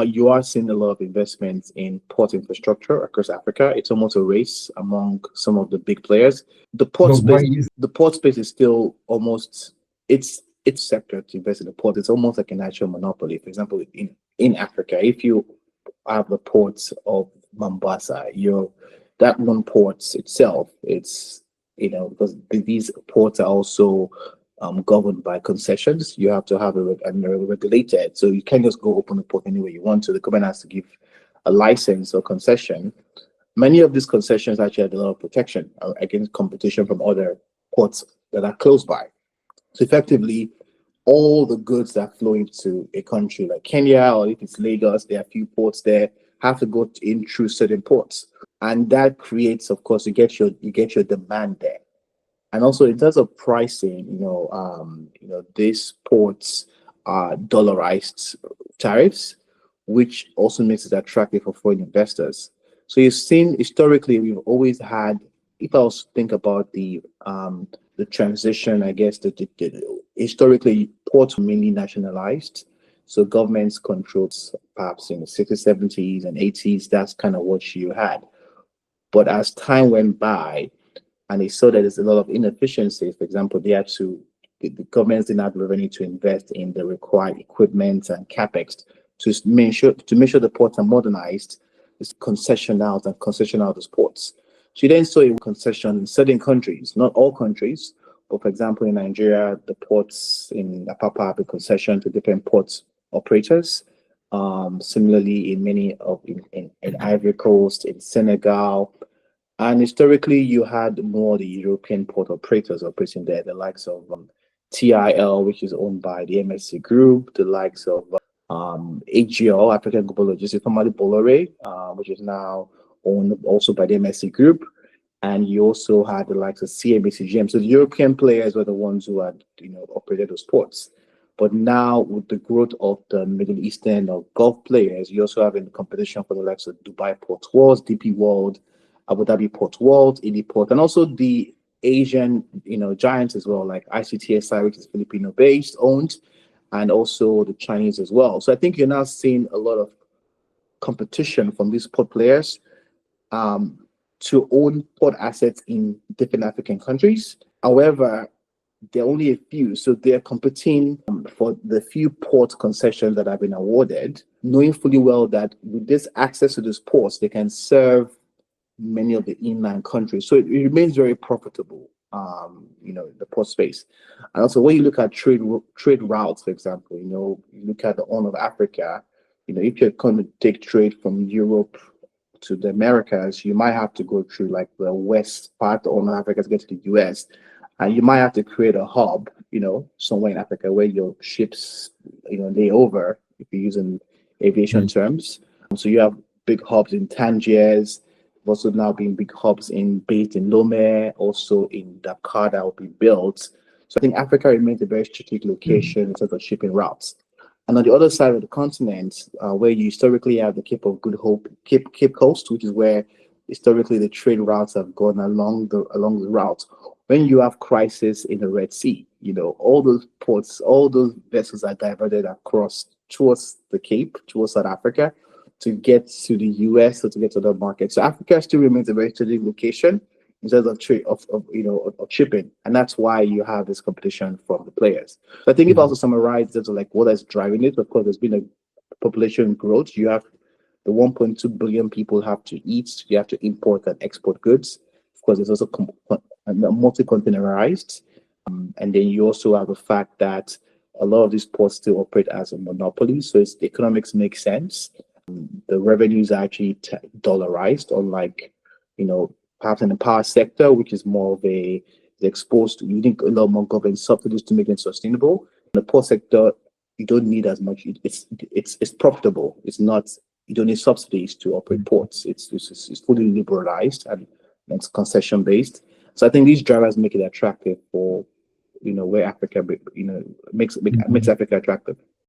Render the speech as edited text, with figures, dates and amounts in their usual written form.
You are seeing a lot of investments in port infrastructure across Africa. It's almost a race among some of the big players. The port But why space, is the port space is still almost it's sector to invest in the port. It's almost like a natural monopoly. For example, in Africa, if you have the ports of Mombasa, that one port itself, it's because these ports are also governed by concessions. You have to have and they're regulated, so you can't just go open the port anywhere you want to. The government has to give a license or concession. Many of these concessions actually have a lot of protection against competition from other ports that are close by. So effectively, all the goods that flow into a country like Kenya, or if it's Lagos, there are a few ports there, have to go in through certain ports, and that creates, of course, you get your demand there. And also in terms of pricing, these ports are dollarized tariffs, which also makes it attractive for foreign investors. So you've seen historically, we've always had, if I was to think about the transition, I guess historically ports were mainly nationalized. So governments controlled perhaps in the 60s, 70s, and 80s. That's kind of what you had. But as time went by, and they saw that there's a lot of inefficiencies. For example, the governments didn't have the revenue to invest in the required equipment and capex to make sure the ports are modernized. It's concession out the ports. So you then saw a concession in certain countries, not all countries, but for example, in Nigeria, the ports in Apapa have a concession to different ports operators. Similarly, in many of in Ivory Coast, in Senegal, and historically, you had more the European port operators operating there, the likes of TIL, which is owned by the MSC Group, the likes of AGL, African Global Logistics, formerly Bolloré, which is now owned also by the MSC Group. And you also had the likes of CMA-CGM. So the European players were the ones who had, operated those ports. But now with the growth of the Middle Eastern or Gulf players, you also have in the competition for the likes of Dubai Port World, DP World, Abu Dhabi Port World, AD Port, and also the Asian, giants as well, like ICTSI, which is Filipino-based, owned, and also the Chinese as well. So I think you're now seeing a lot of competition from these port players to own port assets in different African countries. However, there are only a few, so they're competing for the few port concessions that have been awarded, knowing fully well that with this access to these ports, they can serve many of the inland countries. So it remains very profitable, the port space. And also when you look at trade routes, for example, you look at the Horn of Africa, if you're going to take trade from Europe to the Americas, you might have to go through like the west part of Africa to get to the US. And you might have to create a hub, somewhere in Africa where your ships, lay over, if you're using aviation terms. So you have big hubs in Tangiers, also now being big hubs based in Lomé, also in Dakar that will be built. So I think Africa remains a very strategic location in terms of shipping routes. And on the other side of the continent, where you historically have the Cape of Good Hope, Cape Coast, which is where historically the trade routes have gone along the route. When you have crisis in the Red Sea, all those ports, all those vessels are diverted across towards the Cape, towards South Africa, to get to the US or to get to the market. So Africa still remains a very strategic location in terms of trade of shipping, and that's why you have this competition from the players. So I think if I also summarize terms of like what is driving it, of course, there's been a population growth. You have the 1.2 billion people have to eat. You have to import and export goods. Of course, there's also multi-containerized, and then you also have the fact that a lot of these ports still operate as a monopoly, so the economics make sense. The revenues are actually dollarized, unlike, perhaps in the power sector, which is more of exposed to, you need a lot more government subsidies to make it sustainable. In the port sector, you don't need as much. It's profitable. It's not. You don't need subsidies to operate ports. It's fully liberalized and it's concession based. So I think these drivers make it attractive for, where Africa, makes Africa attractive.